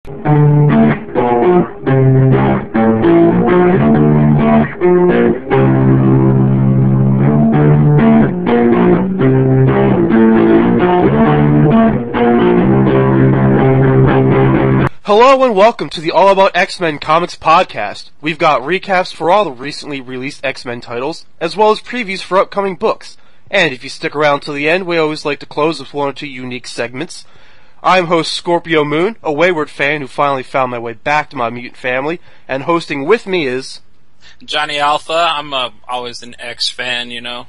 Hello and welcome to the All About X-Men Comics podcast. We've got recaps for all the recently released X-Men titles, as well as previews for upcoming books. And if you stick around till the end, we always like to close with one or two unique segments. I'm host Scorpio Moon, a wayward fan who finally found my way back to my mutant family, and hosting with me is... Johnny Alpha. I'm always an X fan, you know.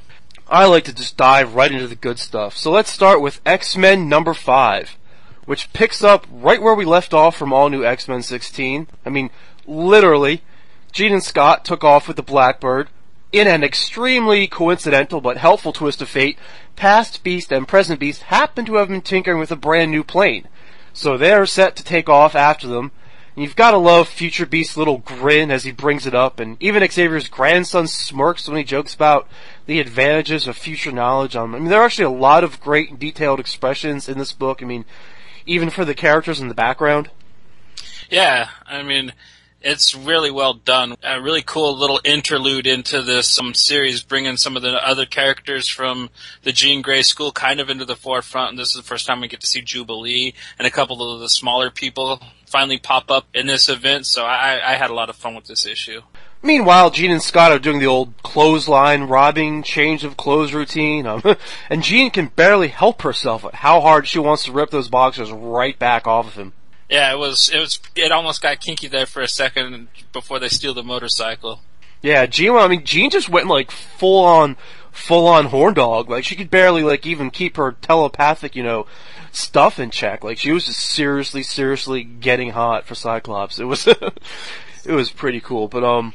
I like to just dive right into the good stuff. So let's start with X-Men number 5. Which picks up right where we left off from All New X-Men 16. I mean, literally, Jean and Scott took off with the Blackbird. In an extremely coincidental but helpful twist of fate, past Beast and present Beast happen to have been tinkering with a brand new plane. So they're set to take off after them. And you've gotta love Future Beast's little grin as he brings it up, and even Xavier's grandson smirks when he jokes about the advantages of future knowledge. I mean, there are actually a lot of great and detailed expressions in this book. I mean, even for the characters in the background. Yeah, I mean, it's really well done. A really cool little interlude into this series, bringing some of the other characters from the Jean Grey school kind of into the forefront. And this is the first time we get to see Jubilee and a couple of the smaller people finally pop up in this event. So I had a lot of fun with this issue. Meanwhile, Jean and Scott are doing the old clothesline robbing, change of clothes routine, and Jean can barely help herself at how hard she wants to rip those boxers right back off of him. Yeah, it almost got kinky there for a second before they steal the motorcycle. Yeah, Jean just went like full on horn dog. Like she could barely even keep her telepathic, stuff in check. Like she was just seriously getting hot for Cyclops. It was it was pretty cool, but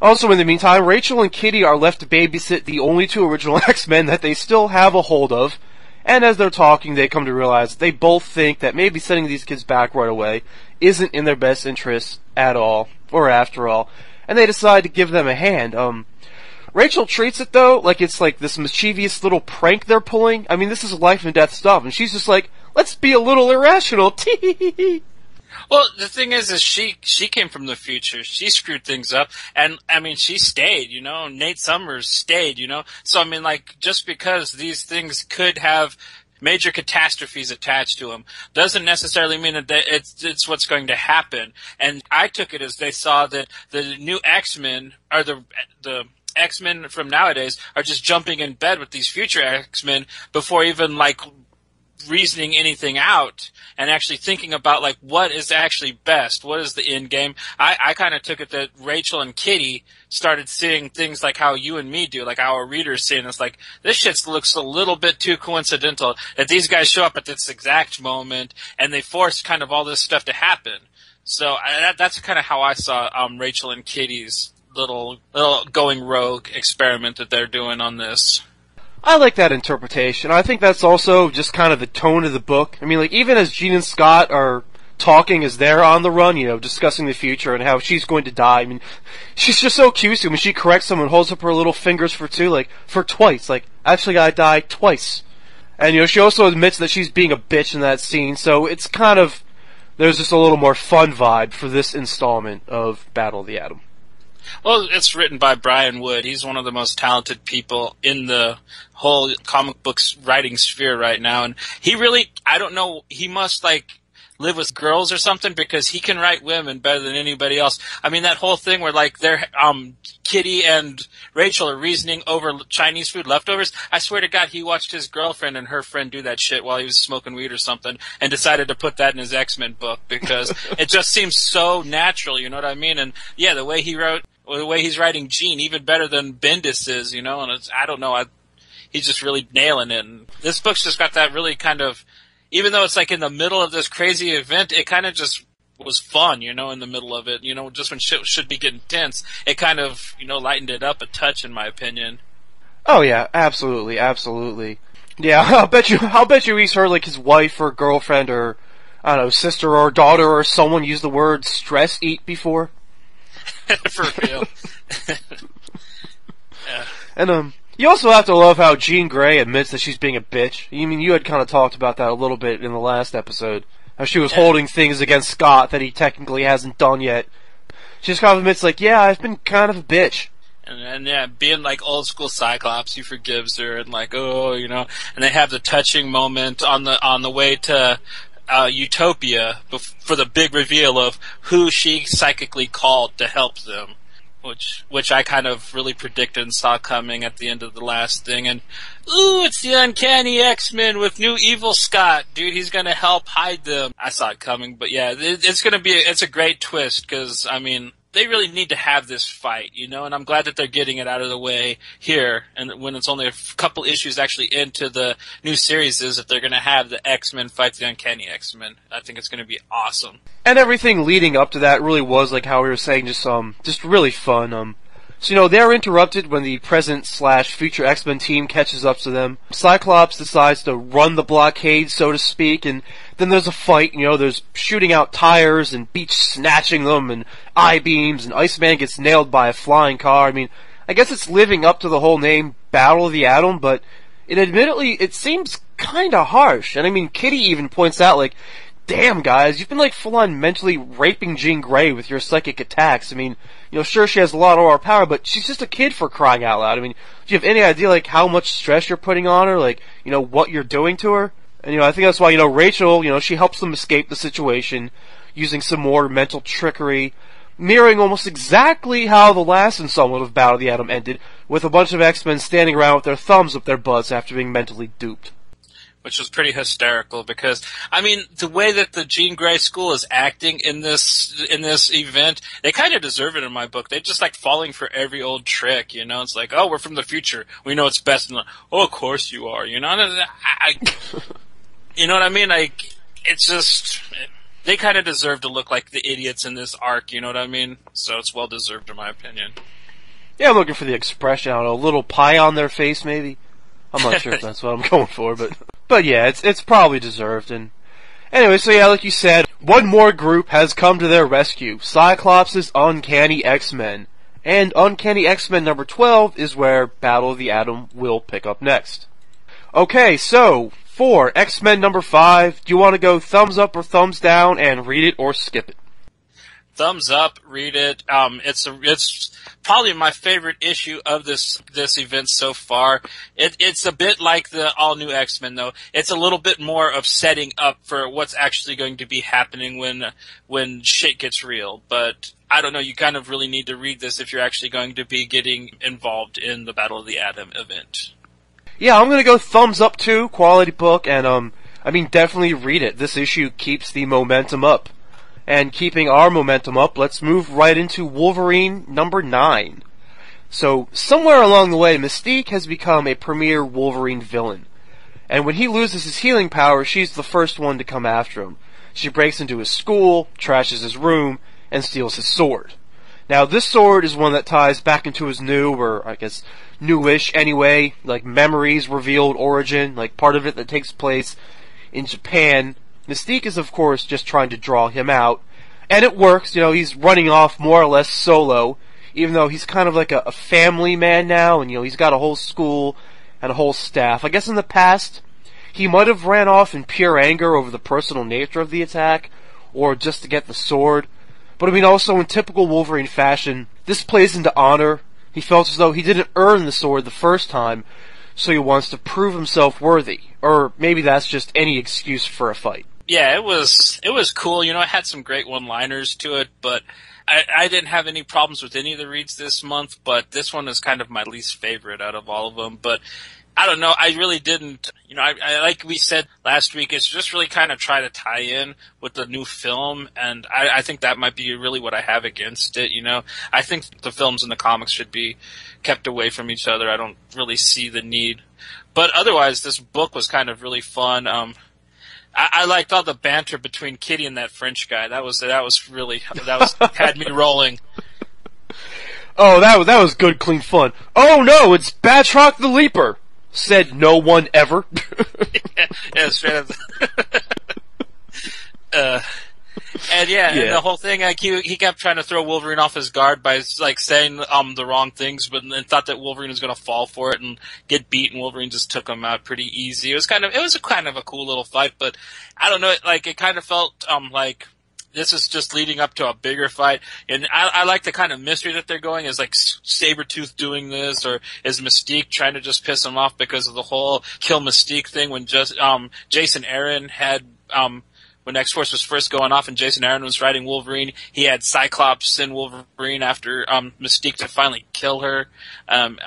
also, in the meantime, Rachel and Kitty are left to babysit the only two original X-Men that they still have a hold of, and as they're talking, they come to realize they both think that maybe sending these kids back right away isn't in their best interest at all, or after all, and they decide to give them a hand. Rachel treats it, though, like it's like this mischievous little prank they're pulling. I mean, this is life and death stuff, and she's just like, let's be a little irrational, tee. Well, the thing is she came from the future. She screwed things up. And, I mean, she stayed, Nate Summers stayed, So, I mean, just because these things could have major catastrophes attached to them doesn't necessarily mean that it's what's going to happen. And I took it as they saw that the new X-Men, or the X-Men from nowadays, are just jumping in bed with these future X-Men before even, reasoning anything out and actually thinking about what is actually best, what is the end game. I kind of took it that Rachel and Kitty started seeing things like how you and me do, like our readers seeing us, this shit looks a little bit too coincidental that these guys show up at this exact moment and they force kind of all this stuff to happen. So that's kind of how I saw Rachel and Kitty's little going rogue experiment that they're doing on this. I like that interpretation. I think that's also just kind of the tone of the book. I mean, even as Jean and Scott are talking as they're on the run, discussing the future and how she's going to die. I mean, she's just so cute when she corrects someone, holds up her little fingers for two, for twice. Actually I died twice. And, she also admits that she's being a bitch in that scene, so it's kind of, there's just a little more fun vibe for this installment of Battle of the Atom. Well, it's written by Brian Wood. He's one of the most talented people in the whole comic books writing sphere right now. And he really, I don't know, he must live with girls or something because he can write women better than anybody else. I mean, that whole thing where they're, Kitty and Rachel are reasoning over Chinese food leftovers. I swear to God, he watched his girlfriend and her friend do that shit while he was smoking weed or something and decided to put that in his X-Men book because it just seems so natural, you know what I mean? And yeah, the way he's writing Jean, even better than Bendis is, and I don't know, he's just really nailing it. And this book's just got that really kind of, even though it's in the middle of this crazy event, it kind of just was fun, in the middle of it, just when shit should be getting tense, it kind of, lightened it up a touch, in my opinion. Oh yeah, absolutely. Yeah, I'll bet you he's heard his wife or girlfriend or, I don't know, sister or daughter or someone use the word stress eat before. For real. Yeah. And, you also have to love how Jean Grey admits that she's being a bitch. You had kind of talked about that a little bit in the last episode. how she was holding things against Scott that he technically hasn't done yet. She just kind of admits, like, yeah, I've been kind of a bitch. And yeah, being like old school Cyclops, he forgives her and like, oh, you know, and they have the touching moment on the way to Utopia for the big reveal of who she psychically called to help them, which I kind of really predicted and saw coming at the end of the last thing. And ooh, it's the Uncanny X-Men with new evil Scott, dude. He's gonna help hide them. I saw it coming, but yeah, it's a great twist because I mean, they really need to have this fight, you know, and I'm glad that they're getting it out of the way here, and when it's only a couple issues actually into the new series is that they're going to have the X-Men fight the Uncanny X-Men. I think it's going to be awesome. And everything leading up to that really was, like how we were saying, just really fun. So, you know, they're interrupted when the present/future X-Men team catches up to them. Cyclops decides to run the blockade, so to speak, and then there's a fight, you know, there's shooting out tires and Beach snatching them and I-beams and Iceman gets nailed by a flying car. I mean, I guess it's living up to the whole name Battle of the Atom, but it seems kinda harsh. And I mean, Kitty even points out, like, damn, guys, you've been, like, full-on mentally raping Jean Grey with your psychic attacks. I mean, you know, sure, she has a lot of our power, but she's just a kid for crying out loud. I mean, do you have any idea, like, how much stress you're putting on her? Like, you know, what you're doing to her? And, you know, I think that's why, you know, Rachel, you know, she helps them escape the situation using some more mental trickery, mirroring almost exactly how the last installment of Battle of the Atom ended, with a bunch of X-Men standing around with their thumbs up their butts after being mentally duped. Which was pretty hysterical because, I mean, the way that the Jean Grey school is acting in this event, they kind of deserve it in my book. They're just like falling for every old trick, you know? It's like, oh, we're from the future. We know it's best. And like, oh, of course you are, you know? You know what I mean? Like, it's just, they kind of deserve to look like the idiots in this arc, you know what I mean? So it's well deserved in my opinion. Yeah, I'm looking for the expression, I don't know, a little pie on their face maybe? I'm not sure if that's what I'm going for, but yeah, it's probably deserved. And anyway, so yeah, like you said, one more group has come to their rescue. Cyclops' Uncanny X-Men. And Uncanny X-Men number 12 is where Battle of the Atom will pick up next. Okay, so, for X-Men number 5, do you want to go thumbs up or thumbs down and read it or skip it? Thumbs up, read it. It's probably my favorite issue of this event so far. It's a bit like the all new X-Men though. It's a little bit more of setting up for what's actually going to be happening when shit gets real. But I don't know, you kind of really need to read this if you're actually going to be getting involved in the Battle of the Atom event. Yeah, I'm gonna go thumbs up too, quality book, and I mean definitely read it. This issue keeps the momentum up. And keeping our momentum up, let's move right into Wolverine number 9. So, somewhere along the way, Mystique has become a premier Wolverine villain. And when he loses his healing power, she's the first one to come after him. She breaks into his school, trashes his room, and steals his sword. Now, this sword is one that ties back into his new, or I guess newish anyway, like memories revealed origin, like part of it that takes place in Japan. Mystique is, of course, just trying to draw him out. And it works, you know, he's running off more or less solo, even though he's kind of like a family man now, and, you know, he's got a whole school and a whole staff. I guess in the past, he might have ran off in pure anger over the personal nature of the attack, or just to get the sword. But, I mean, also in typical Wolverine fashion, this plays into honor. He felt as though he didn't earn the sword the first time, so he wants to prove himself worthy. Or maybe that's just any excuse for a fight. Yeah, it was cool. You know, it had some great one-liners to it, but I didn't have any problems with any of the reads this month, but this one is kind of my least favorite out of all of them. But I don't know, I really didn't, you know, I like we said last week, it's just really kind of try to tie in with the new film, and I think that might be really what I have against it, you know. I think the films and the comics should be kept away from each other. I don't really see the need. But otherwise, this book was kind of really fun. I liked all the banter between Kitty and that French guy. That was had me rolling. Oh, that was good, clean fun. Oh no, it's Batroc the Leaper, said no one ever. Yeah, straight up. And and the whole thing, like he kept trying to throw Wolverine off his guard by like saying the wrong things, but then thought that Wolverine was going to fall for it and get beat, and Wolverine just took him out pretty easy. It was kind of a cool little fight, but I don't know, like it kind of felt like this is just leading up to a bigger fight, and I like the kind of mystery that they're going. Is like Sabretooth doing this, or is Mystique trying to just piss him off because of the whole kill Mystique thing when just Jason Aaron had when X-Force was first going off and Jason Aaron was riding Wolverine, he had Cyclops send Wolverine after Mystique to finally kill her.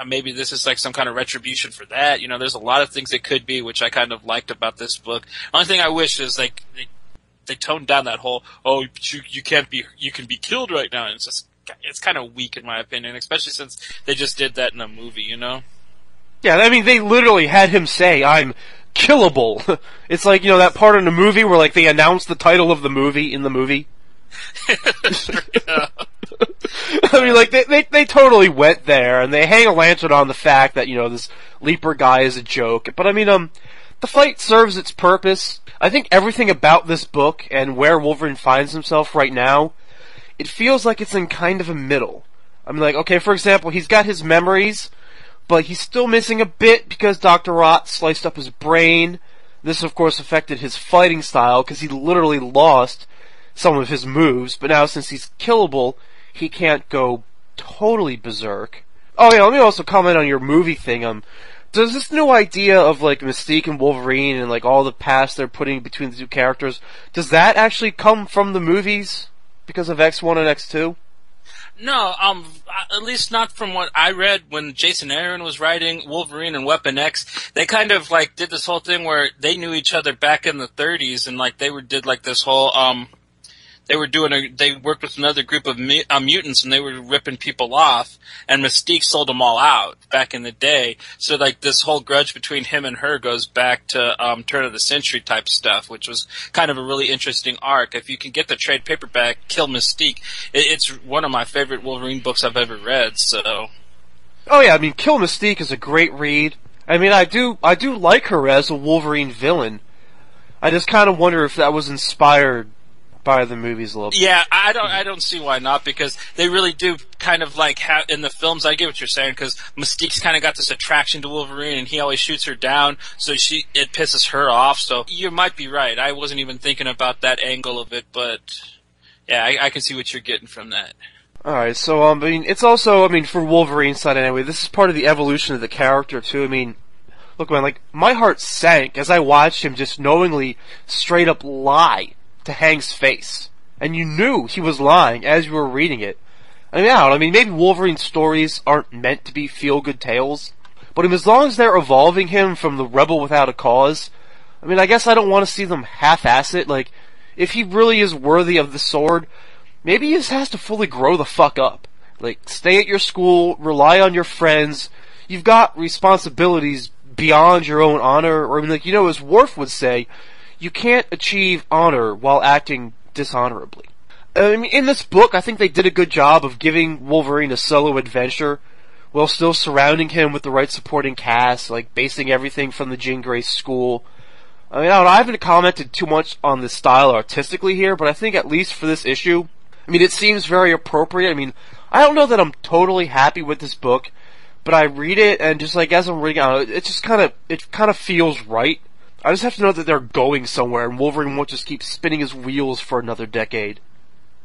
Maybe this is like some kind of retribution for that. You know, there's a lot of things it could be, which I kind of liked about this book. Only thing I wish is like they toned down that whole you can be killed right now. And it's kind of weak in my opinion, especially since they just did that in a movie. You know? Yeah, I mean they literally had him say, "I'm killable." It's like, you know, that part in the movie where like they announce the title of the movie in the movie. I mean, like they totally went there, and they hang a lantern on the fact that, you know, this Leaper guy is a joke. But I mean, the fight serves its purpose. I think everything about this book and where Wolverine finds himself right now, it feels like it's in kind of a middle. I mean, like, okay, for example, he's got his memories, but he's still missing a bit because Dr. Rot sliced up his brain. This, of course, affected his fighting style because he literally lost some of his moves, but now since he's killable, he can't go totally berserk. Oh yeah, let me also comment on your movie thing. Does this new idea of like Mystique and Wolverine and like all the past they're putting between the two characters, does that actually come from the movies because of X1 and X2? No, at least not from what I read when Jason Aaron was writing Wolverine and Weapon X. They kind of like did this whole thing where they knew each other back in the 30s, and like did like this whole they worked with another group of mutants, and they were ripping people off, and Mystique sold them all out back in the day. So like this whole grudge between him and her goes back to turn of the century type stuff, which was kind of a really interesting arc. If you can get the trade paperback Kill Mystique, it's one of my favorite Wolverine books I've ever read. So, oh yeah, I mean Kill Mystique is a great read. I mean I do like her as a Wolverine villain. I just kind of wonder if that was inspired by the movies a little bit. Yeah, I don't see why not, because they really do kind of like have in the films. I get what you're saying, because Mystique's kind of got this attraction to Wolverine, and he always shoots her down, so it pisses her off. So you might be right. I wasn't even thinking about that angle of it, but yeah, I can see what you're getting from that. Alright, so I mean, it's also, I mean, for Wolverine's side anyway, this is part of the evolution of the character too. I mean, look man, like my heart sank as I watched him just knowingly straight up lie to Hank's face. And you knew he was lying as you were reading it. I mean, maybe Wolverine's stories aren't meant to be feel-good tales, but I mean, as long as they're evolving him from the rebel without a cause, I mean, I guess I don't want to see them half-ass it. Like, if he really is worthy of the sword, maybe he just has to fully grow the fuck up. Like, stay at your school, rely on your friends, you've got responsibilities beyond your own honor, or I mean, like, you know, as Worf would say, you can't achieve honor while acting dishonorably. I mean, in this book, I think they did a good job of giving Wolverine a solo adventure while still surrounding him with the right supporting cast, like basing everything from the Jean Grey school. I mean, I haven't commented too much on the style artistically here, but I think at least for this issue, I mean, it seems very appropriate. I mean, I don't know that I'm totally happy with this book, but I read it and just like as I'm reading it, it kind of feels right. I just have to know that they're going somewhere, and Wolverine won't just keep spinning his wheels for another decade.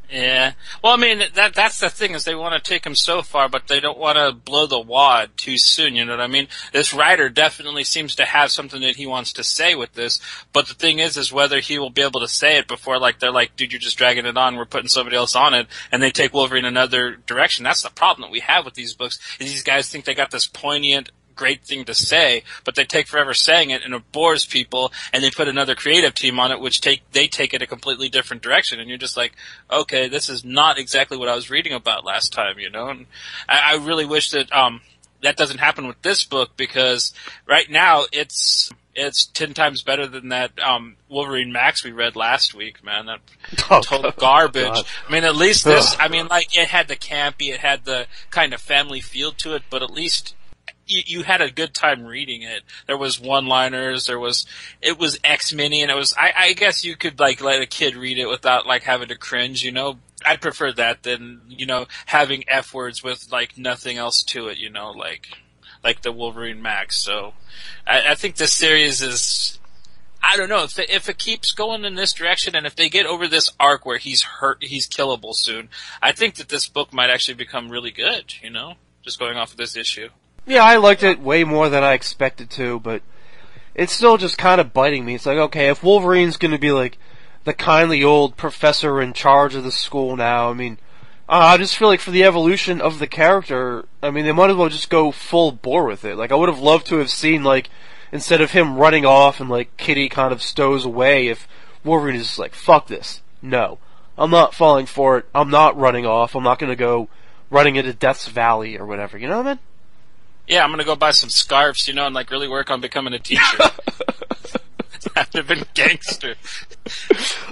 Yeah. Well, I mean, that's the thing, is they want to take him so far, but they don't want to blow the wad too soon, you know what I mean? This writer definitely seems to have something that he wants to say with this, but the thing is whether he will be able to say it before, like, they're like, dude, you're just dragging it on, we're putting somebody else on it, and they take Wolverine another direction. That's the problem that we have with these books, is these guys think they got this poignant, great thing to say, but they take forever saying it, and it bores people, and they put another creative team on it, which they take it a completely different direction, and you're just like, okay, this is not exactly what I was reading about last time, you know? And I really wish that that doesn't happen with this book, because right now it's 10 times better than that Wolverine Max we read last week, man. That total garbage. God. I mean, at least this, I mean, like, it had the campy, it had the kind of family feel to it, but at least you had a good time reading it. There was one-liners, it was X-Mini, and I guess you could, like, let a kid read it without, like, having to cringe, you know? I'd prefer that than, you know, having F-words with, like, nothing else to it, you know, like the Wolverine Max. So, I think this series is, I don't know, if it keeps going in this direction, and if they get over this arc where he's killable soon, I think that this book might actually become really good, you know? Just going off of this issue. Yeah, I liked it way more than I expected to, but it's still just kind of biting me. It's like, okay, if Wolverine's gonna be like the kindly old professor in charge of the school now, I mean, I just feel like for the evolution of the character, I mean, they might as well just go full bore with it. Like, I would have loved to have seen, like, instead of him running off and, like, Kitty kind of stows away, if Wolverine is just like, fuck this. No. I'm not falling for it. I'm not running off. I'm not gonna go running into Death's Valley or whatever. You know what I mean? Yeah, I'm gonna go buy some scarves, you know, and, like, really work on becoming a teacher. I'd have been gangster.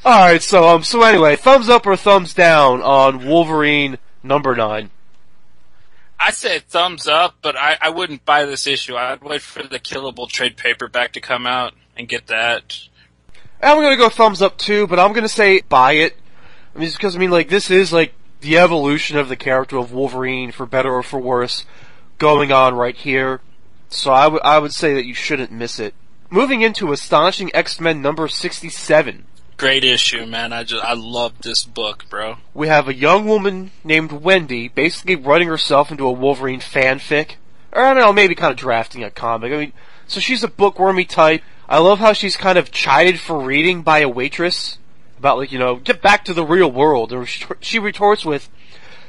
Alright, so anyway, thumbs up or thumbs down on Wolverine number 9? I say thumbs up, but I wouldn't buy this issue. I'd wait for the Killable trade paperback to come out and get that. I'm gonna go thumbs up too, but I'm gonna say buy it. I mean, because, like, this is, like, the evolution of the character of Wolverine, for better or for worse, going on right here. So I would say that you shouldn't miss it. Moving into Astonishing X-Men number 67. Great issue, man. I love this book, bro. We have a young woman named Wendy basically writing herself into a Wolverine fanfic. Or, I don't know, maybe kind of drafting a comic. I mean, so she's a bookwormy type. I love how she's kind of chided for reading by a waitress. About, like, you know, get back to the real world. Or she retorts with,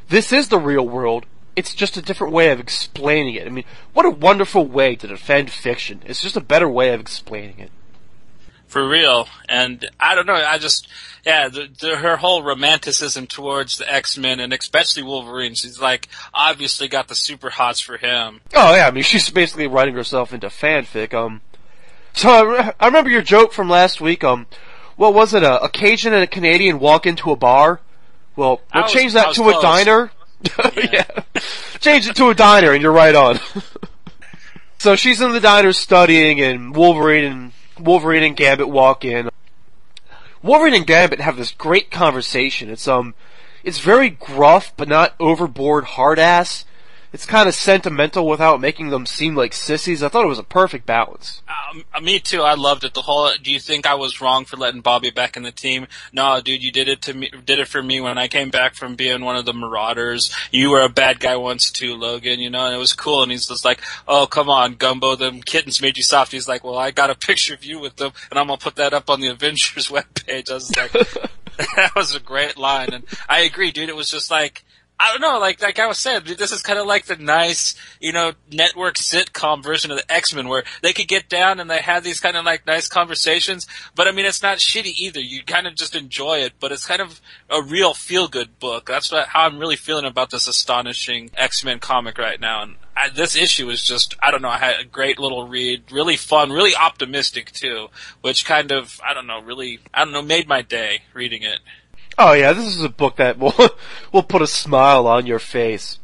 this is the real world. It's just a different way of explaining it. I mean, what a wonderful way to defend fiction. It's just a better way of explaining it. For real. And I don't know, her whole romanticism towards the X-Men, and especially Wolverine, she's, like, obviously got the super hots for him. Oh yeah, I mean, she's basically writing herself into fanfic. So I remember your joke from last week, what was it, a Cajun and a Canadian walk into a bar? Well, we'll change that to a diner. Yeah. Change it to a diner, and you're right on. So she's in the diner studying, and Wolverine and Gambit walk in. Wolverine and Gambit have this great conversation. It's very gruff, but not overboard hard ass. It's kind of sentimental without making them seem like sissies. I thought it was a perfect balance. Me too. I loved it. The whole, do you think I was wrong for letting Bobby back in the team? No, dude, you did it for me when I came back from being one of the Marauders. You were a bad guy once too, Logan, you know, and it was cool. And he's just like, oh, come on, Gumbo, them kittens made you soft. He's like, well, I got a picture of you with them, and I'm gonna put that up on the Avengers webpage. I was like, that was a great line. And I agree, dude. It was just like, I don't know, like I was saying, this is kind of like the nice, you know, network sitcom version of the X-Men, where they could get down and they have these kind of like nice conversations, but I mean, it's not shitty either. You kind of just enjoy it, but it's kind of a real feel-good book. That's how I'm really feeling about this Astonishing X-Men comic right now. And this issue is just, I don't know, I had a great little read, really fun, really optimistic too, which kind of, made my day reading it. Oh yeah, this is a book that will put a smile on your face.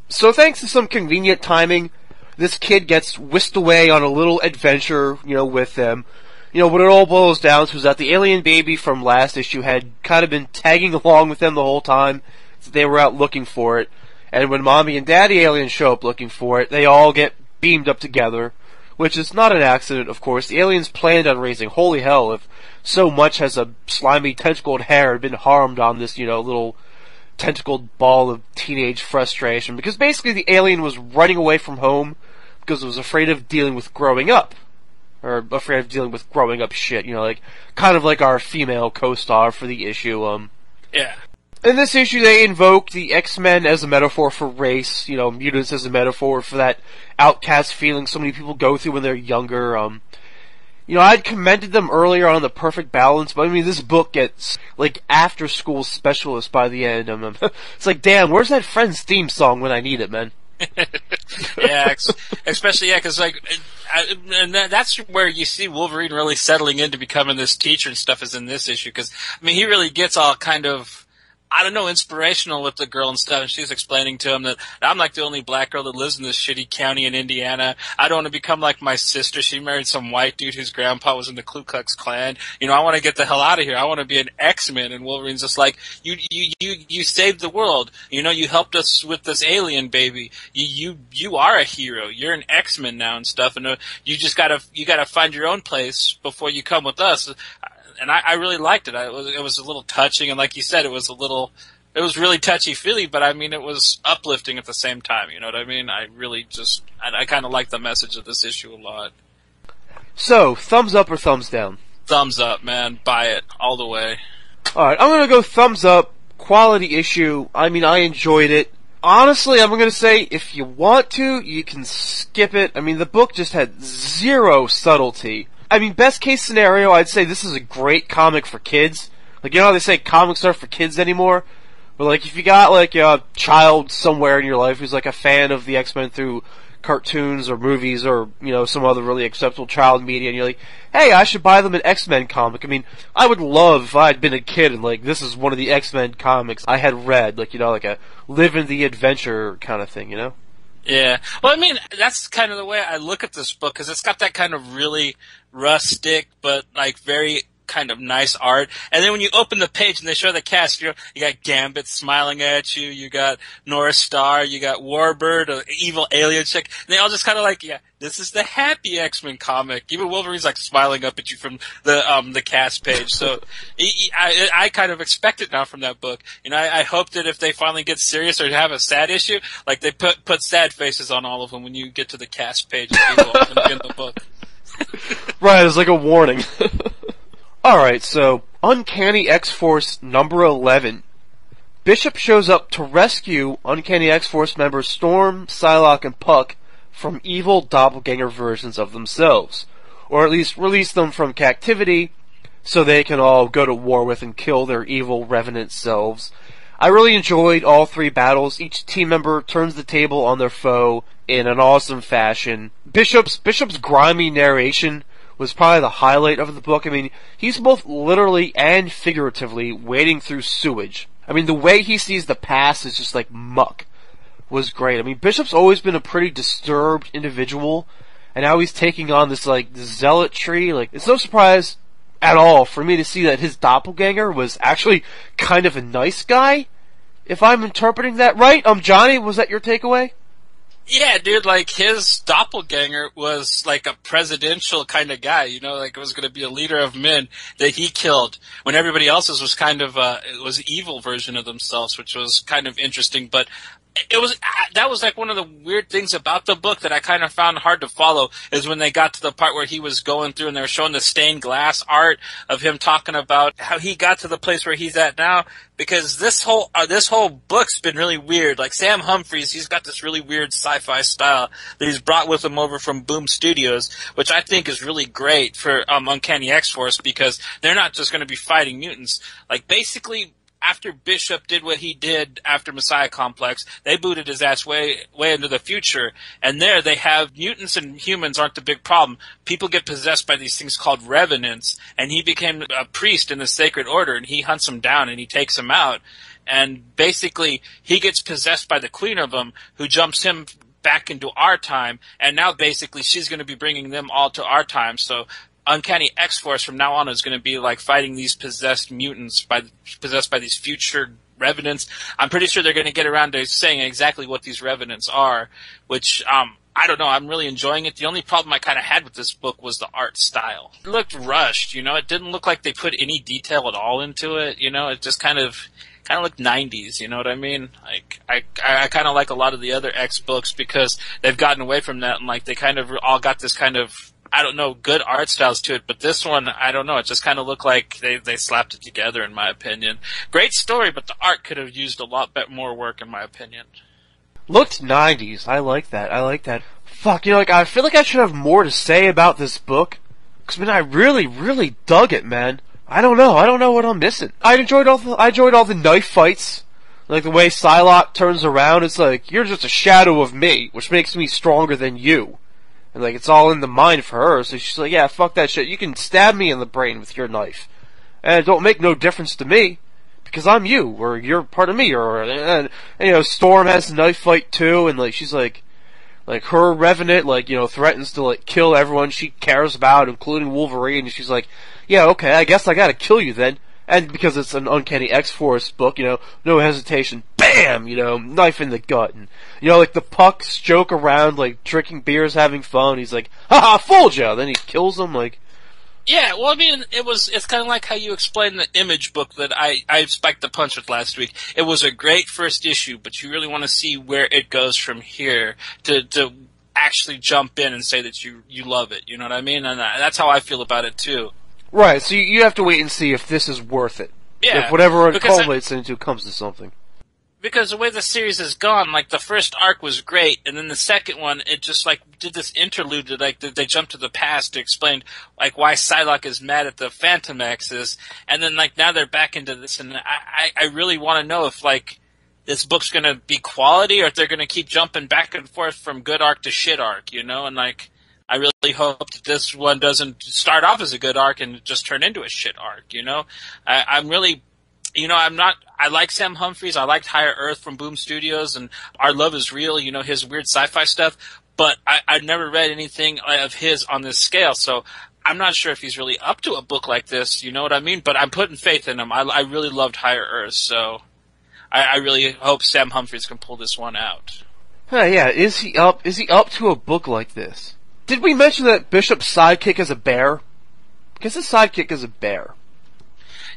So thanks to some convenient timing, this kid gets whisked away on a little adventure, you know, with them. You know, what it all boils down to is that the alien baby from last issue had kind of been tagging along with them the whole time. So they were out looking for it. And when Mommy and Daddy Alien show up looking for it, they all get beamed up together. Which is not an accident, of course. The aliens planned on raising holy hell if so much as a slimy tentacled hair had been harmed on this, you know, little tentacled ball of teenage frustration. Because basically the alien was running away from home because it was afraid of dealing with growing up. Or afraid of dealing with growing up shit, you know, like, kind of like our female co-star for the issue, Yeah. In this issue, they invoke the X-Men as a metaphor for race, you know, mutants as a metaphor for that outcast feeling so many people go through when they're younger. You know, I'd commended them earlier on the perfect balance, but I mean, this book gets, like, after-school specialist by the end. It's like, damn, where's that Friends theme song when I need it, man? Yeah, especially, yeah, because, like, and that's where you see Wolverine really settling into becoming this teacher and stuff is in this issue, because, I mean, he really gets all kind of I don't know, inspirational with the girl and stuff, and she's explaining to him that I'm like the only black girl that lives in this shitty county in Indiana. I don't want to become like my sister. She married some white dude whose grandpa was in the Ku Klux Klan. You know, I want to get the hell out of here. I want to be an X-Men. And Wolverine's just like, you saved the world. You know, you helped us with this alien baby. You are a hero. You're an X-Men now and stuff. And you gotta find your own place before you come with us. And I really liked it. It was a little touching, and like you said, it was really touchy-feely, but I mean, it was uplifting at the same time, you know what I mean? I kind of like the message of this issue a lot. So, thumbs up or thumbs down? Thumbs up, man. Buy it. All the way. Alright, I'm gonna go thumbs up. Quality issue. I mean, I enjoyed it. Honestly, I'm gonna say, if you want to, you can skip it. I mean, the book just had zero subtlety. I mean, best case scenario, I'd say this is a great comic for kids. Like, you know how they say comics aren't for kids anymore? But, like, if you got, like, a child somewhere in your life who's, like, a fan of the X-Men through cartoons or movies or, you know, some other really acceptable child media, and you're like, hey, I should buy them an X-Men comic. I mean, I would love if I had been a kid and, like, this is one of the X-Men comics I had read. Like, you know, like a live in the adventure kind of thing, you know? Yeah. Well, I mean, that's kind of the way I look at this book, because it's got that kind of really rustic, but like very kind of nice art. And then when you open the page and they show the cast, you got Gambit smiling at you, you got North Star, you got Warbird, an evil alien chick. And they all just kind of like, yeah, this is the happy X-Men comic. Even Wolverine's like smiling up at you from the cast page. So I kind of expect it now from that book. You know, I hope that if they finally get serious or have a sad issue, like they put sad faces on all of them when you get to the cast page in the book. Right, it's like a warning. Alright, so, Uncanny X-Force number 11. Bishop shows up to rescue Uncanny X-Force members Storm, Psylocke, and Puck from evil doppelganger versions of themselves. Or at least release them from captivity so they can all go to war with and kill their evil revenant selves. I really enjoyed all three battles. Each team member turns the table on their foe in an awesome fashion. Bishop's grimy narration was probably the highlight of the book. I mean, he's both literally and figuratively wading through sewage. I mean, the way he sees the past is just like muck. Was great. I mean, Bishop's always been a pretty disturbed individual, and now he's taking on this, like, zealotry. Like, it's no surprise at all for me to see that his doppelganger was actually kind of a nice guy, if I'm interpreting that right. Johnny, was that your takeaway? Yeah, dude, like, his doppelganger was like a presidential kind of guy, you know, like it was going to be a leader of men that he killed when everybody else's was kind of, it was an evil version of themselves, which was kind of interesting, but that was like one of the weird things about the book that I kind of found hard to follow, is when they got to the part where he was going through and they were showing the stained glass art of him talking about how he got to the place where he's at now, because this whole book's been really weird. Like Sam Humphries, he's got this really weird sci-fi style that he's brought with him over from Boom Studios, which I think is really great for Uncanny X-Force, because they're not just going to be fighting mutants. Like, basically, after Bishop did what he did after Messiah Complex, they booted his ass way into the future. And there they have mutants and humans aren't the big problem. People get possessed by these things called revenants. And he became a priest in the Sacred Order, and he hunts them down and he takes them out. And basically, he gets possessed by the queen of them, who jumps him back into our time. And now basically she's going to be bringing them all to our time. So Uncanny X-Force from now on is going to be like fighting these possessed mutants, possessed by these future revenants. I'm pretty sure they're going to get around to saying exactly what these revenants are, which, I don't know, I'm really enjoying it. The only problem I kind of had with this book was the art style. It looked rushed, you know, it didn't look like they put any detail at all into it, you know, it just kind of looked 90s, you know what I mean? Like, I kind of like a lot of the other X books because they've gotten away from that, and like they kind of all got this kind of, I don't know, good art styles to it, but this one, I don't know, it just kind of looked like they slapped it together, in my opinion. Great story, but the art could have used a lot more work, in my opinion. Looked 90s. I like that. Fuck, you know, like, I feel like I should have more to say about this book, because, man, I really, really dug it, man. I don't know what I'm missing. I enjoyed all the knife fights. Like, the way Psylocke turns around, it's like, you're just a shadow of me, which makes me stronger than you. And, like, it's all in the mind for her, so she's like, yeah, fuck that shit. You can stab me in the brain with your knife. And it don't make no difference to me, because I'm you, or you're part of me, and you know, Storm has a knife fight too, and like she's like her Revenant, like, you know, threatens to like kill everyone she cares about, including Wolverine, and she's like, yeah, okay, I guess I gotta kill you then. And because it's an Uncanny X-Force book, you know, no hesitation, bam, you know, knife in the gut. And, you know, like the Pucks joke around, like, drinking beers, having fun. He's like, haha, fooled ya! Then he kills them, like... Yeah, well, I mean, it's kind of like how you explained the Image book that I spiked the punch with last week. It was a great first issue, but you really want to see where it goes from here to actually jump in and say that you love it, you know what I mean? And that's how I feel about it, too. Right, so you have to wait and see if this is worth it. Yeah. If whatever it culminates into comes to something. Because the way the series has gone, like, the first arc was great, and then the second one, it just, like, did this interlude that, like, they jumped to the past to explain, like, why Psylocke is mad at the Phantom X's, and then, like, now they're back into this, and I really want to know if, like, this book's gonna be quality, or if they're gonna keep jumping back and forth from good arc to shit arc, you know, and, like, I really hope that this one doesn't start off as a good arc and just turn into a shit arc, you know? I'm really, you know, I like Sam Humphries, I liked Higher Earth from Boom Studios, and Our Love Is Real, you know, his weird sci-fi stuff, but I've never read anything of his on this scale, so I'm not sure if he's really up to a book like this, you know what I mean? But I'm putting faith in him. I really loved Higher Earth, so I really hope Sam Humphries can pull this one out. Yeah, is he up to a book like this? Did we mention that Bishop's sidekick is a bear? Because his sidekick is a bear.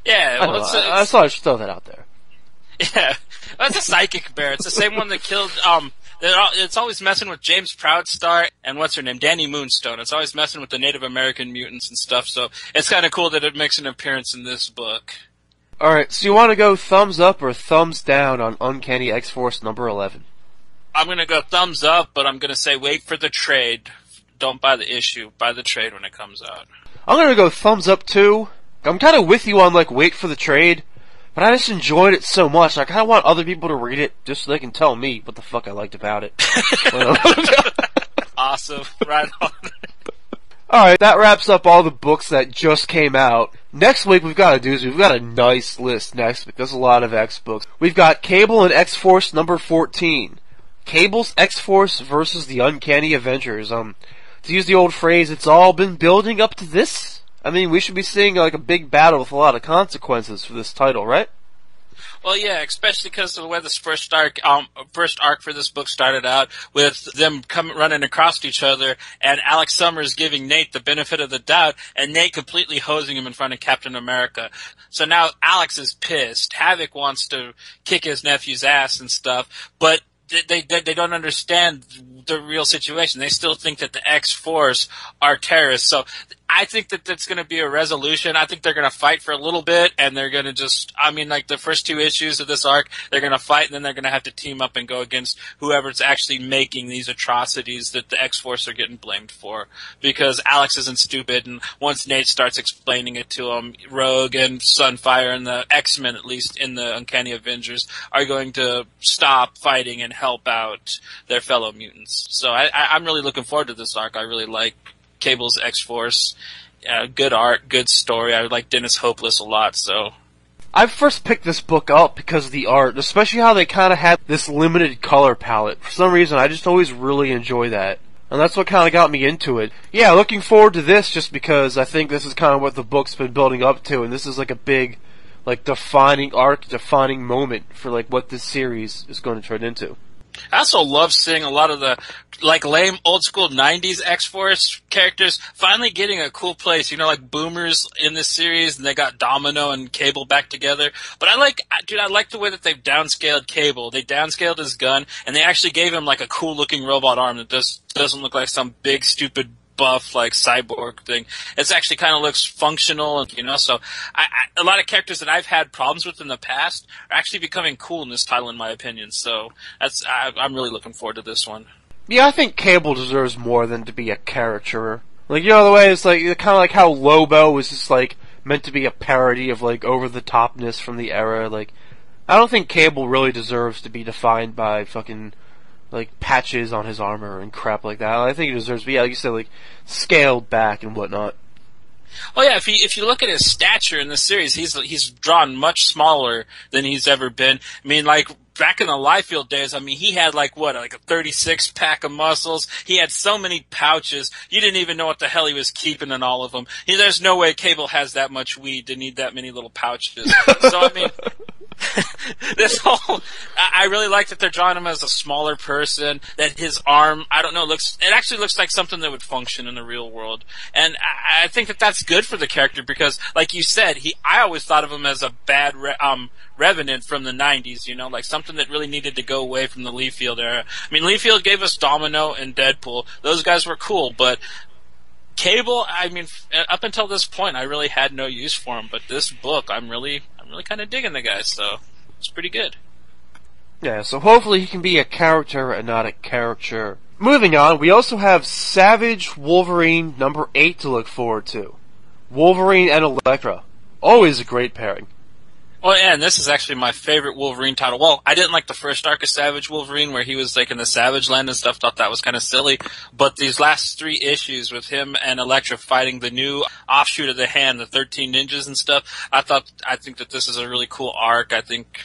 Yeah, well, I thought I should throw that out there. Yeah, that's a psychic bear. It's the same one that killed, it's always messing with James Proudstar and what's her name, Danny Moonstone. It's always messing with the Native American mutants and stuff, so it's kind of cool that it makes an appearance in this book. Alright, so you want to go thumbs up or thumbs down on Uncanny X-Force number 11? I'm gonna go thumbs up, but I'm gonna say wait for the trade. Don't buy the issue. Buy the trade when it comes out. I'm gonna go thumbs up too. I'm kind of with you on, like, wait for the trade, but I just enjoyed it so much. I kind of want other people to read it just so they can tell me what the fuck I liked about it. Awesome. Right on. Alright, that wraps up all the books that just came out. Next week we've got a nice list next week. There's a lot of X books. We've got Cable and X-Force number 14. Cable's X-Force versus the Uncanny Avengers. To use the old phrase, it's all been building up to this? I mean, we should be seeing like a big battle with a lot of consequences for this title, right? Well, yeah, especially because of the way this first arc for this book started out, with them running across each other, and Alex Summers giving Nate the benefit of the doubt, and Nate completely hosing him in front of Captain America. So now Alex is pissed. Havoc wants to kick his nephew's ass and stuff, but they don't understand the real situation. They still think that the X-Force are terrorists. So I think that that's going to be a resolution. I think they're going to fight for a little bit, and they're going to just, I mean, like the first two issues of this arc, they're going to fight, and then they're going to have to team up and go against whoever's actually making these atrocities that the X-Force are getting blamed for. Because Alex isn't stupid, and once Nate starts explaining it to him, Rogue and Sunfire and the X-Men, at least in the Uncanny Avengers, are going to stop fighting and help out their fellow mutants. So I'm really looking forward to this arc. I really like Cable's X-Force. Good art, good story. I like Dennis Hopeless a lot, so. I first picked this book up because of the art, especially how they kind of had this limited color palette. For some reason, I just always really enjoy that. And that's what kind of got me into it. Yeah, looking forward to this just because I think this is kind of what the book's been building up to, and this is like a big, like, defining arc, defining moment for, like, what this series is going to turn into. I also love seeing a lot of the, like, lame old school 90s X-Force characters finally getting a cool place. You know, like Boomers in this series, and they got Domino and Cable back together. But I like the way that they've downscaled Cable. They downscaled his gun, and they actually gave him, like, a cool looking robot arm that doesn't look like some big stupid buff like cyborg thing. It's actually kind of looks functional, you know. So a lot of characters that I've had problems with in the past are actually becoming cool in this title, in my opinion. So I'm really looking forward to this one. Yeah, I think Cable deserves more than to be a caricature. Like, you know, the way it's like kind of like how Lobo was just like meant to be a parody of like over the topness from the era. Like, I don't think Cable really deserves to be defined by fucking like patches on his armor and crap like that. I think he deserves to be, like you said, like scaled back and whatnot. Oh yeah, if you look at his stature in the series, he's drawn much smaller than he's ever been. I mean, like back in the Liefeld days, I mean, he had like a 36 pack of muscles. He had so many pouches, you didn't even know what the hell he was keeping in all of them. There's no way Cable has that much weed to need that many little pouches. So I mean. I really like that they're drawing him as a smaller person, that his arm, I don't know, it actually looks like something that would function in the real world. And I think that that's good for the character because, like you said, I always thought of him as a bad, Revenant from the 90s, you know, like something that really needed to go away from the Liefeld era. I mean, Liefeld gave us Domino and Deadpool. Those guys were cool, but Cable, I mean, up until this point, I really had no use for him, but this book, I'm really kind of digging the guy, so it's pretty good. Yeah, so hopefully he can be a character and not a caricature. Moving on, we also have Savage Wolverine number 8 to look forward to. Wolverine and Elektra. Always a great pairing. Well, yeah, and this is actually my favorite Wolverine title. Well, I didn't like the first arc of Savage Wolverine where he was like in the Savage Land and stuff, thought that was kind of silly. But these last 3 issues with him and Elektra fighting the new offshoot of the Hand, the 13 Ninjas and stuff, I think that this is a really cool arc. I think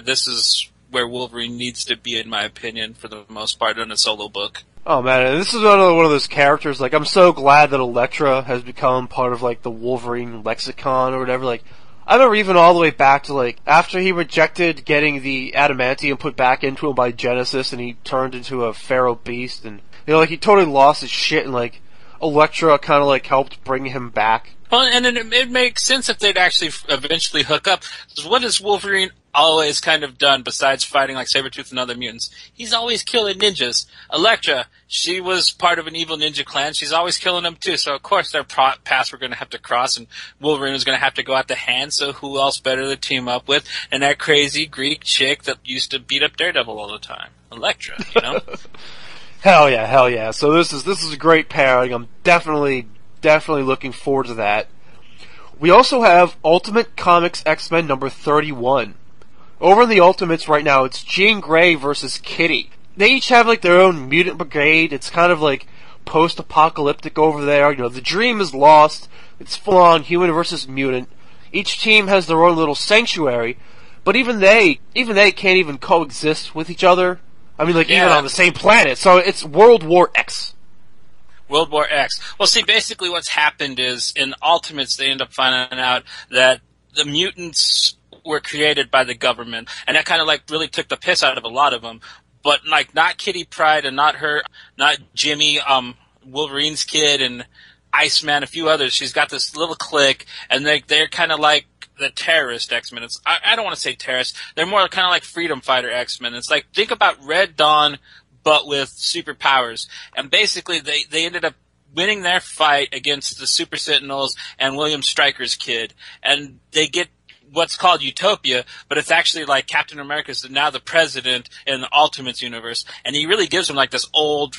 this is where Wolverine needs to be, in my opinion, for the most part in a solo book. Oh man, this is one of those characters, like, I'm so glad that Elektra has become part of, like, the Wolverine lexicon or whatever, like, I remember even all the way back to, like, after he rejected getting the adamantium put back into him by Genesis and he turned into a feral beast and, you know, like, he totally lost his shit and, like, Elektra kind of, like, helped bring him back. Well, and then it makes sense if they'd actually eventually hook up. Because what has Wolverine always kind of done besides fighting like Sabretooth and other mutants? He's always killing ninjas. Elektra, she was part of an evil ninja clan. She's always killing them too. So of course their paths were going to have to cross, and Wolverine was going to have to go out the Hand. So who else better to team up with? And that crazy Greek chick that used to beat up Daredevil all the time, Elektra. You know. Hell yeah. So this is a great pairing. I'm definitely looking forward to that. We also have Ultimate Comics X-Men number 31. Over in the Ultimates right now, it's Jean Grey versus Kitty. They each have like their own mutant brigade. It's kind of like post-apocalyptic over there. You know, the dream is lost. It's full-on human versus mutant. Each team has their own little sanctuary, but even they can't even coexist with each other. I mean, like, even on the same planet. So it's World War X. World War X. Well, see, basically what's happened is in Ultimates they end up finding out that the mutants were created by the government, and that kind of like really took the piss out of a lot of them. But like not Kitty Pryde and not Jimmy, Wolverine's kid, and Iceman, a few others. She's got this little clique, and they're kind of like the terrorist X-Men. I don't want to say terrorist. They're more kind of like freedom fighter X-Men. It's like, think about Red Dawn, but with superpowers. And basically, they ended up winning their fight against the Super Sentinels and William Stryker's kid. And they get what's called Utopia, but it's actually like Captain America's now the president in the Ultimates universe. And he really gives them like this old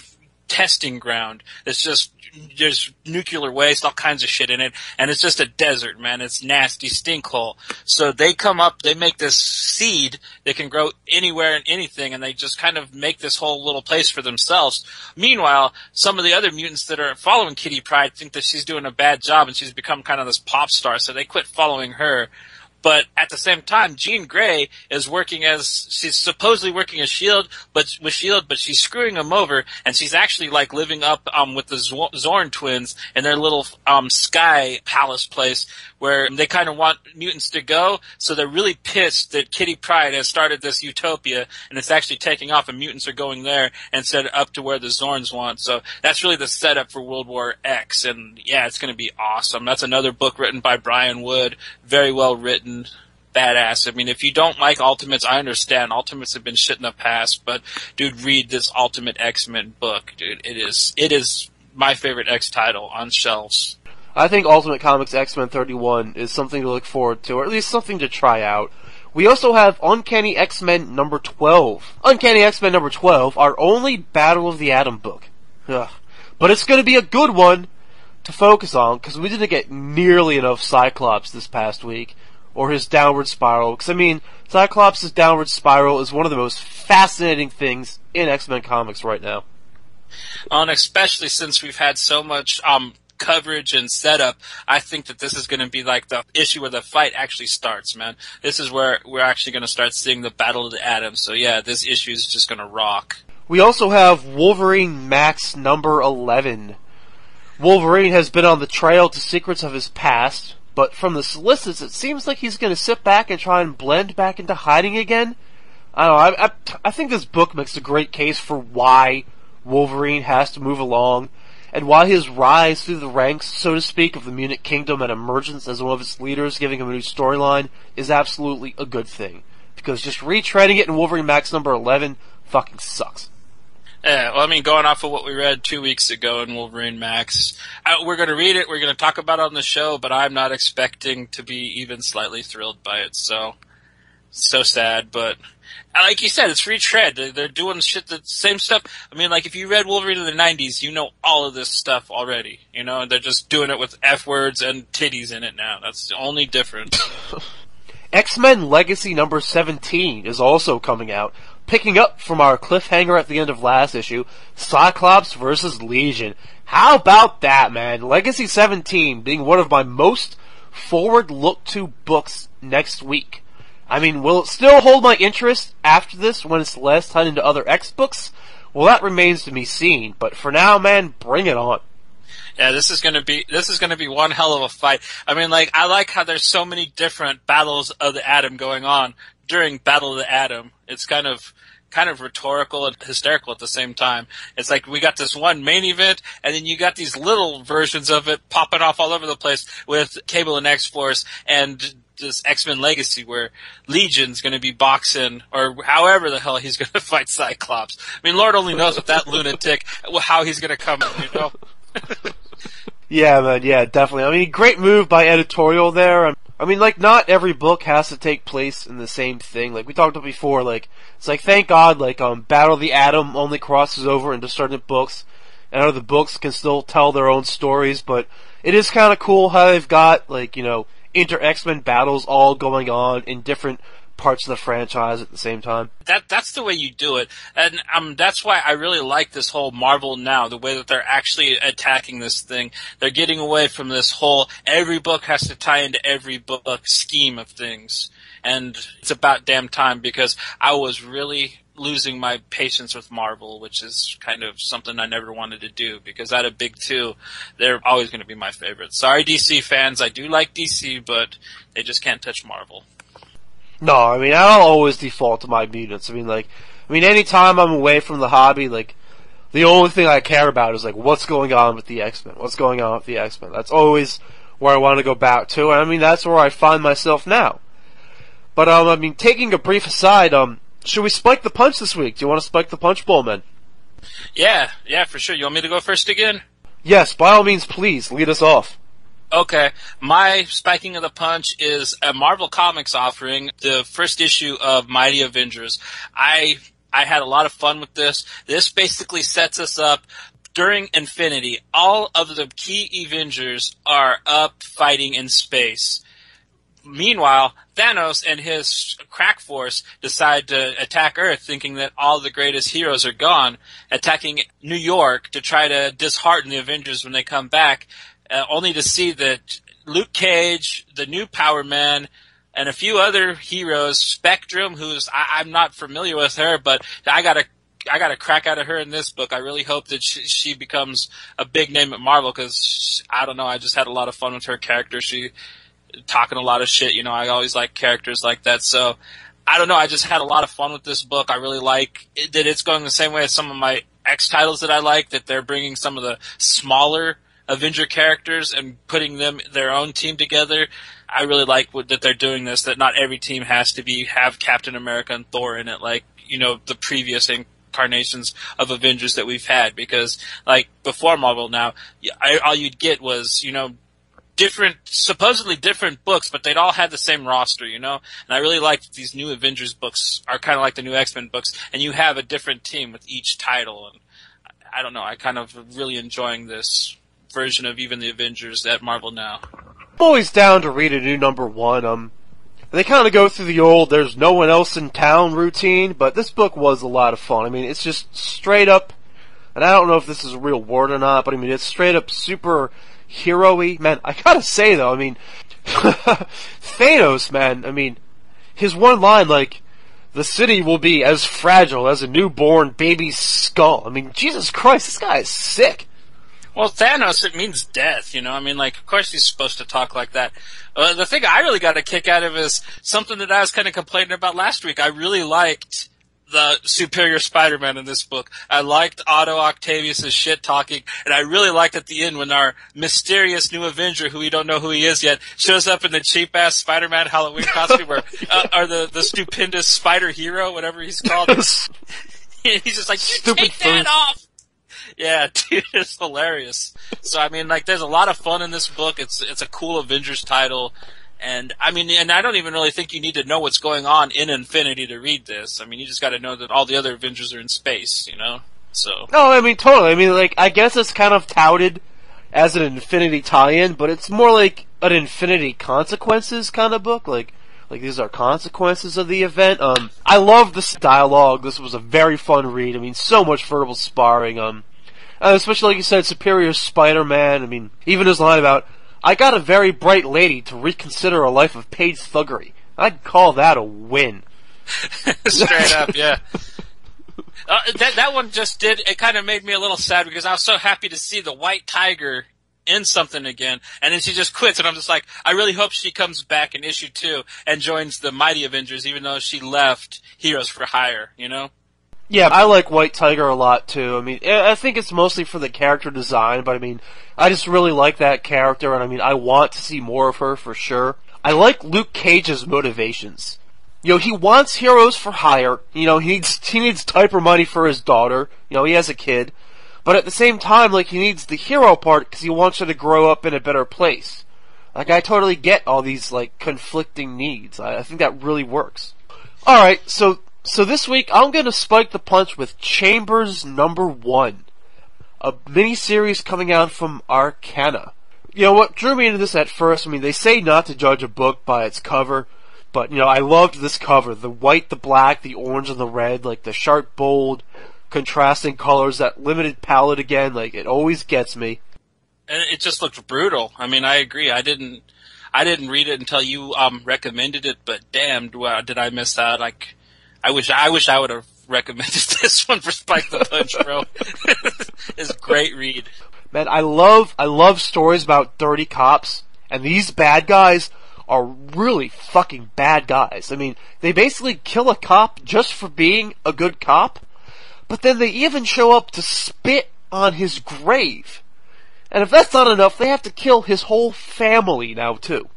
testing ground. It's just, there's nuclear waste, all kinds of shit in it, and it's just a desert, man. It's nasty stinkhole. So they come up, they make this seed that can grow anywhere and anything, and they just kind of make this whole little place for themselves. Meanwhile, some of the other mutants that are following Kitty Pryde think that she's doing a bad job and she's become kind of this pop star, so they quit following her. But at the same time, Jean Grey is she's supposedly working as S.H.I.E.L.D., but she's screwing them over, and she's actually like living up, with the Zorn twins in their little, sky palace place where they kind of want mutants to go, so they're really pissed that Kitty Pryde has started this utopia, and it's actually taking off, and mutants are going there instead of up to where the Zorns want. So that's really the setup for World War X, and yeah, it's gonna be awesome. That's another book written by Brian Wood, very well written. Badass. I mean, if you don't like Ultimates, I understand. Ultimates have been shit in the past, but dude, read this Ultimate X-Men book, dude. It is my favorite X title on shelves. I think Ultimate Comics X-Men 31 is something to look forward to, or at least something to try out. We also have Uncanny X-Men number 12. Uncanny X-Men number 12, our only Battle of the Atom book. Ugh. But it's going to be a good one to focus on, because we didn't get nearly enough Cyclops this past week, or his downward spiral. Because, I mean, Cyclops' downward spiral is one of the most fascinating things in X-Men comics right now. And especially since we've had so much coverage and setup, I think that this is going to be like the issue where the fight actually starts, man. This is where we're actually going to start seeing the Battle of the Atom. So yeah, this issue is just going to rock. We also have Wolverine Max number 11. Wolverine has been on the trail to secrets of his past, but from the solicits, it seems like he's going to sit back and try and blend back into hiding again. I don't know, I think this book makes a great case for why Wolverine has to move along, and why his rise through the ranks, so to speak, of the Munich Kingdom and emergence as one of its leaders, giving him a new storyline, is absolutely a good thing. Because just retreading it in Wolverine Max number 11 fucking sucks. Yeah, well, I mean, going off of what we read 2 weeks ago in Wolverine Max, we're going to read it, we're going to talk about it on the show, but I'm not expecting to be even slightly thrilled by it, so sad, but like you said, it's retread. They're doing shit, the same stuff. I mean, like, if you read Wolverine in the 90s, you know all of this stuff already, you know, and they're just doing it with F words and titties in it now. That's the only difference. X-Men Legacy number 17 is also coming out, picking up from our cliffhanger at the end of last issue, Cyclops versus Legion. How about that, man? Legacy 17 being one of my most forward-look-to books next week. I mean, will it still hold my interest after this when it's less tied into other X books? Well, that remains to be seen, but for now, man, bring it on. Yeah, this is gonna be one hell of a fight. I mean, like, I like how there's so many different battles of the Atom going on during Battle of the Atom. It's kind of rhetorical and hysterical at the same time. It's like we got this one main event, and then you got these little versions of it popping off all over the place with Cable and X-Force and this X-Men Legacy where Legion's going to be boxing, or however the hell he's going to fight Cyclops. I mean, Lord only knows with that lunatic how he's going to come, you know? Yeah, man, yeah, definitely. I mean, great move by editorial there. I mean, like, not every book has to take place in the same thing. Like we talked about before, like, it's like, thank God, like, Battle of the Atom only crosses over into certain books, and other books can still tell their own stories, but it is kind of cool how they've got, like, you know, inter-X-Men battles all going on in different parts of the franchise at the same time. That's the way you do it, and that's why I really like this whole Marvel Now, the way that they're actually attacking this thing. They're getting away from this whole every book has to tie into every book scheme of things, and it's about damn time, because I was really losing my patience with Marvel, which is kind of something I never wanted to do, because out of Big Two, they're always going to be my favorite. Sorry, DC fans, I do like DC, but they just can't touch Marvel. No, I mean, I'll always default to my mutants. I mean, anytime I'm away from the hobby, like, the only thing I care about is, like, what's going on with the X-Men? What's going on with the X-Men? That's always where I want to go back to, and I mean, that's where I find myself now. But, I mean, taking a brief aside, should we spike the punch this week? Do you want to spike the punch, Bowman? Yeah, for sure. You want me to go first again? Yes, by all means, please, lead us off. Okay, my spiking of the punch is a Marvel Comics offering the first issue of Mighty Avengers. I had a lot of fun with this. This basically sets us up during Infinity. All of the key Avengers are up fighting in space. Meanwhile, Thanos and his crack force decide to attack Earth, thinking that all the greatest heroes are gone, attacking New York to try to dishearten the Avengers when they come back. Only to see that Luke Cage, the new Power Man, and a few other heroes, Spectrum, who's I'm not familiar with her, but I got a crack out of her in this book. I really hope that she becomes a big name at Marvel, because I don't know, I just had a lot of fun with her character. She talking a lot of shit, you know. I always like characters like that, so I don't know. I just had a lot of fun with this book. I really like that it's going the same way as some of my X titles that I like. That they're bringing some of the smaller Avenger characters and putting them their own team together. I really like that they're doing this, that not every team has to have Captain America and Thor in it, like, you know, the previous incarnations of Avengers that we've had, because, like, before Marvel Now, all you'd get was, you know, supposedly different books, but they'd all had the same roster, you know? And I really like that these new Avengers books are kind of like the new X-Men books, and you have a different team with each title, and I don't know, I kind of really enjoying this version of even the Avengers at Marvel Now. I'm always down to read a new number one. They kind of go through the old "there's no one else in town" routine, but this book was a lot of fun. I mean, it's just straight up, and I don't know if this is a real word or not, but I mean, it's straight up superhero hero-y. Man, I gotta say though, I mean, Thanos, man, I mean, his one line, like, the city will be as fragile as a newborn baby's skull. I mean, Jesus Christ, this guy is sick. Well, Thanos, it means death, you know? I mean, like, of course he's supposed to talk like that. The thing I really got a kick out of is something that I was kind of complaining about last week. I really liked the Superior Spider-Man in this book. I liked Otto Octavius' shit-talking, and I really liked at the end when our mysterious new Avenger, who we don't know who he is yet, shows up in the cheap-ass Spider-Man Halloween costume, or the stupendous Spider-Hero, whatever he's called. He's just like, you take that off! Yeah, dude, it's hilarious. So, I mean, like, there's a lot of fun in this book. It's a cool Avengers title. And, I mean, and I don't even really think you need to know what's going on in Infinity to read this. I mean, you just gotta know that all the other Avengers are in space, you know? So. No, I mean, totally. I mean, like, I guess it's kind of touted as an Infinity tie-in, but it's more like an Infinity Consequences kind of book. Like these are consequences of the event. I love this dialogue. This was a very fun read. I mean, so much verbal sparring. Especially like you said, Superior Spider-Man. I mean, even his line about, I got a very bright lady to reconsider a life of paid thuggery. I'd call that a win. Straight up, yeah. That one just did, it kind of made me a little sad because I was so happy to see the White Tiger in something again, and then she just quits, and I'm just like, I really hope she comes back in issue 2 and joins the Mighty Avengers, even though she left Heroes for Hire, you know? Yeah, I like White Tiger a lot too. I mean, I think it's mostly for the character design, but I mean, I just really like that character, and I mean, I want to see more of her for sure. I like Luke Cage's motivations. You know, he wants Heroes for Hire. You know, he needs diaper money for his daughter. You know, he has a kid. But at the same time, like, he needs the hero part because he wants her to grow up in a better place. Like, I totally get all these, like, conflicting needs. I think that really works. Alright, so this week, I'm gonna spike the punch with Chambers #1. A miniseries coming out from Arcana. You know, what drew me into this at first, I mean, they say not to judge a book by its cover, but, you know, I loved this cover. The white, the black, the orange, and the red, like, the sharp, bold, contrasting colors, that limited palette again, like, it always gets me. And it just looked brutal. I mean, I agree. I didn't read it until you recommended it, but damn, did I miss out. Like, I wish I would have recommended this one for Spike the Punch, bro. It's a great read. Man, I love stories about dirty cops, and these bad guys are really fucking bad guys. I mean, they basically kill a cop just for being a good cop, but then they even show up to spit on his grave. And if that's not enough, they have to kill his whole family now, too.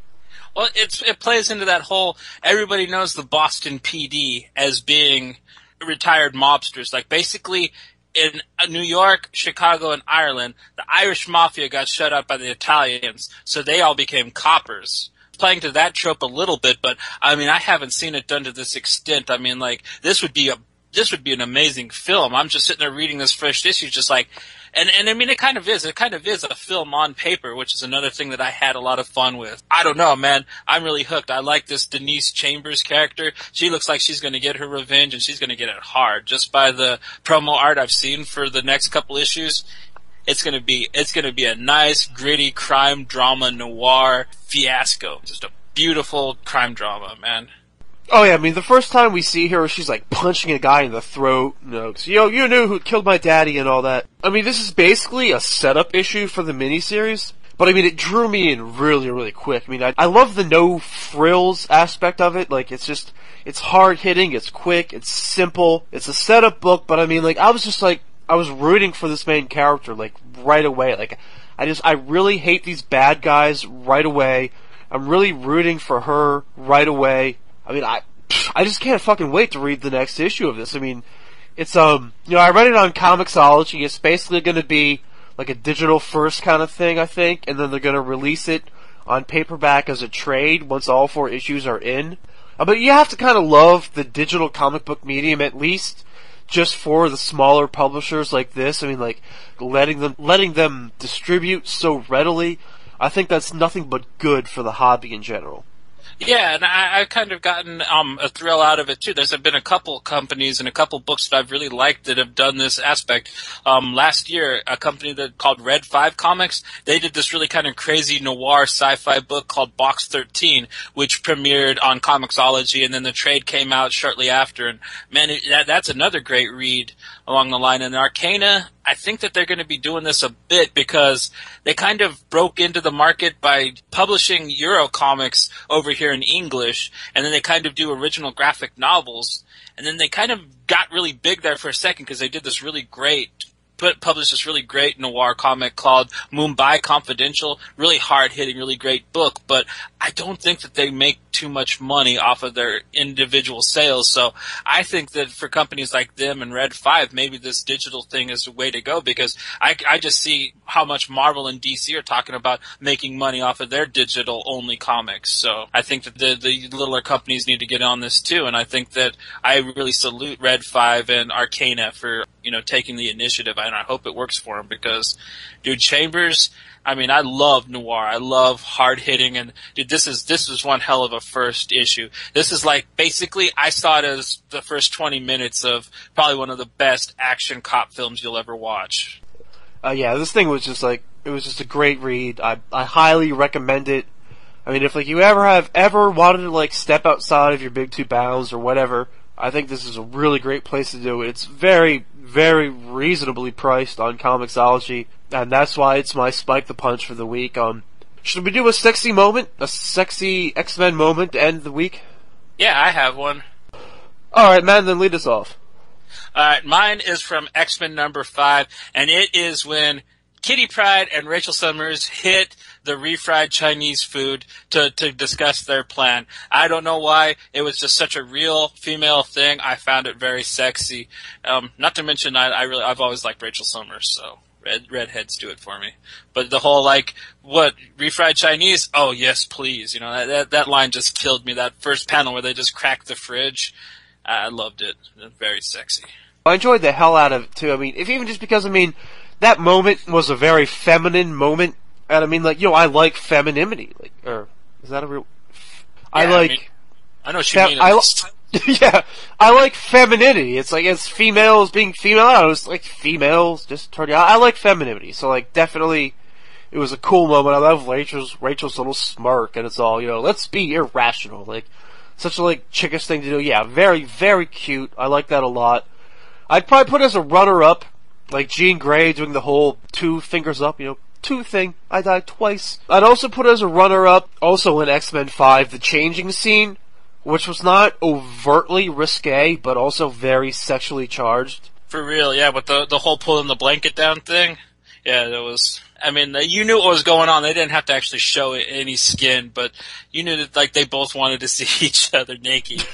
Well, it plays into that whole, everybody knows the Boston PD as being retired mobsters. Like, basically, in New York, Chicago, and Ireland, the Irish Mafia got shut out by the Italians, so they all became coppers. Playing to that trope a little bit, but, I mean, I haven't seen it done to this extent. I mean, like, this would be an amazing film. I'm just sitting there reading this first issue, just like, and I mean, it kind of is a film on paper, which is another thing that I had a lot of fun with. I don't know, man. I'm really hooked. I like this Denise Chambers character. She looks like she's gonna get her revenge, and she's gonna get it hard. Just by the promo art I've seen for the next couple issues, it's gonna be a nice, gritty crime drama noir fiasco. Just a beautiful crime drama, man. Oh yeah, I mean, the first time we see her, she's like punching a guy in the throat, you know, 'cause, you knew who killed my daddy and all that. I mean, this is basically a setup issue for the miniseries, but I mean, it drew me in really, really quick. I mean, I love the no frills aspect of it. Like, it's hard hitting, it's quick, it's simple, it's a setup book, but I mean, like, I was rooting for this main character, like, right away. Like, I really hate these bad guys right away. I'm really rooting for her right away. I mean, I just can't fucking wait to read the next issue of this. I mean, it's, you know, I read it on Comixology. It's basically gonna be like a digital first kind of thing, I think, and then they're gonna release it on paperback as a trade once all 4 issues are in. But you have to kind of love the digital comic book medium, at least, just for the smaller publishers like this. I mean, like, letting them distribute so readily, I think that's nothing but good for the hobby in general. Yeah, and I've kind of gotten a thrill out of it too. There's been a couple companies and a couple books that I've really liked that have done this aspect. Last year, a company that called Red 5 Comics, they did this really kind of crazy noir sci-fi book called Box 13, which premiered on Comixology, and then the trade came out shortly after. And man, that's another great read along the line. And Arcana, I think that they're going to be doing this a bit because they kind of broke into the market by publishing Euro comics over here in English, and then they kind of do original graphic novels, and then they kind of got really big there for a second because they did this really great published this really great noir comic called Mumbai Confidential. Really hard-hitting, really great book, but I don't think that they make too much money off of their individual sales. So I think that for companies like them and Red 5, maybe this digital thing is the way to go, because I just see how much Marvel and DC are talking about making money off of their digital-only comics. So I think that the littler companies need to get on this too, and I think that I really salute Red 5 and Arcana for, taking the initiative, and I hope it works for them because, dude, Chambers, I mean, I love noir. I love hard hitting, and dude, this is one hell of a first issue. This is like, basically, I saw it as the first 20 minutes of probably one of the best action cop films you'll ever watch. Yeah, this thing was just it was just a great read. I highly recommend it. I mean, if you ever wanted to step outside of your big two bounds or whatever, I think this is a really great place to do it. It's very, very reasonably priced on Comixology, and that's why it's my Spike the Punch for the week. Should we do a sexy moment? A sexy X-Men moment to end the week? Yeah, I have one. Alright, man, then lead us off. Alright, mine is from X-Men number 5, and it is when Kitty Pryde and Rachel Summers hit the refried Chinese food to discuss their plan. I don't know why. It was just such a real female thing. I found it very sexy. Not to mention, I've always liked Rachel Summers, so redheads do it for me. But the whole what, refried Chinese? Oh yes, please. That line just killed me. That first panel where they just cracked the fridge, I loved it. Very sexy. I enjoyed the hell out of it too. I mean, if even just because that moment was a very feminine moment. And I like femininity. Or is that a real? I know what you mean. Yeah, I like femininity. It's females being female. I don't know, it's like females just turning out. I like femininity. So definitely, it was a cool moment. I love Rachel's little smirk, and it's all let's be irrational. Such a chickish thing to do. Yeah, very, very cute. I like that a lot. I'd probably put it as a runner-up, Jean Grey doing the whole 2 fingers up. Two thing. I died twice. I'd also put as a runner-up, also in X-Men 5, the changing scene, which was not overtly risque, but also very sexually charged. For real, yeah, but the whole pulling the blanket down thing, yeah, that was, you knew what was going on. They didn't have to actually show any skin, but you knew that, they both wanted to see each other naked.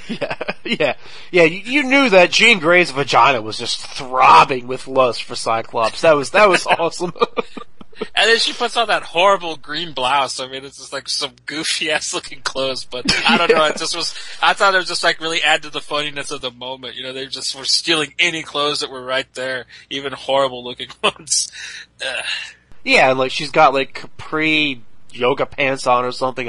Yeah, you knew that Jean Grey's vagina was just throbbing with lust for Cyclops. That was awesome. And then she puts on that horrible green blouse. It's just some goofy ass looking clothes, but I don't know. I thought it was just really add to the funniness of the moment. They just were stealing any clothes that were right there, even horrible looking ones. Yeah, and she's got capri yoga pants on or something.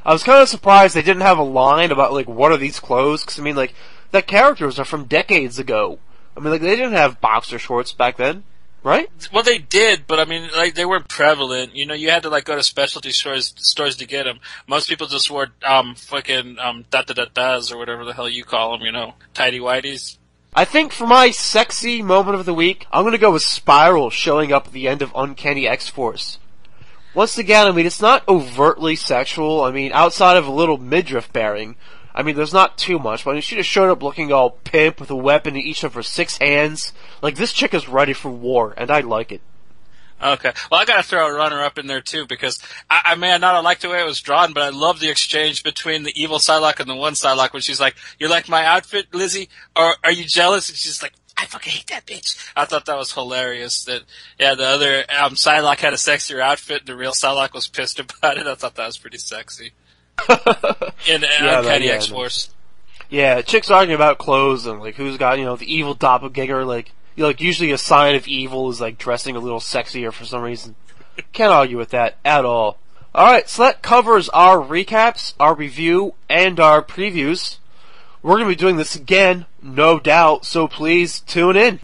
I was kind of surprised they didn't have a line about what are these clothes? Because the characters are from decades ago. They didn't have boxer shorts back then. Right? Well, they did, but they weren't prevalent. You had to go to specialty stores to get them. Most people just wore fucking da-da-da-das or whatever the hell you call them. Tidy whities. I think for my sexy moment of the week, I'm gonna go with Spiral showing up at the end of Uncanny X-Force. Once again, it's not overtly sexual. Outside of a little midriff bearing. There's not too much, but she just showed up looking all pimp with a weapon in each of her 6 hands. This chick is ready for war, and I like it. Okay. Well, I gotta throw a runner-up in there, too, because I may not have liked the way it was drawn, but I love the exchange between the evil Psylocke and the one Psylocke when she's like, "You like my outfit, Lizzie? Or are you jealous?" And she's like, "I fucking hate that bitch." I thought that was hilarious. That, yeah, the other Psylocke had a sexier outfit, and the real Psylocke was pissed about it. I thought that was pretty sexy. In Uncanny X-Force. Yeah, chicks arguing about clothes and who's got the evil doppelganger. Usually a sign of evil is dressing a little sexier for some reason. Can't argue with that at all. Alright, so that covers our recaps, our review, and our previews. We're going to be doing this again, no doubt, so please tune in.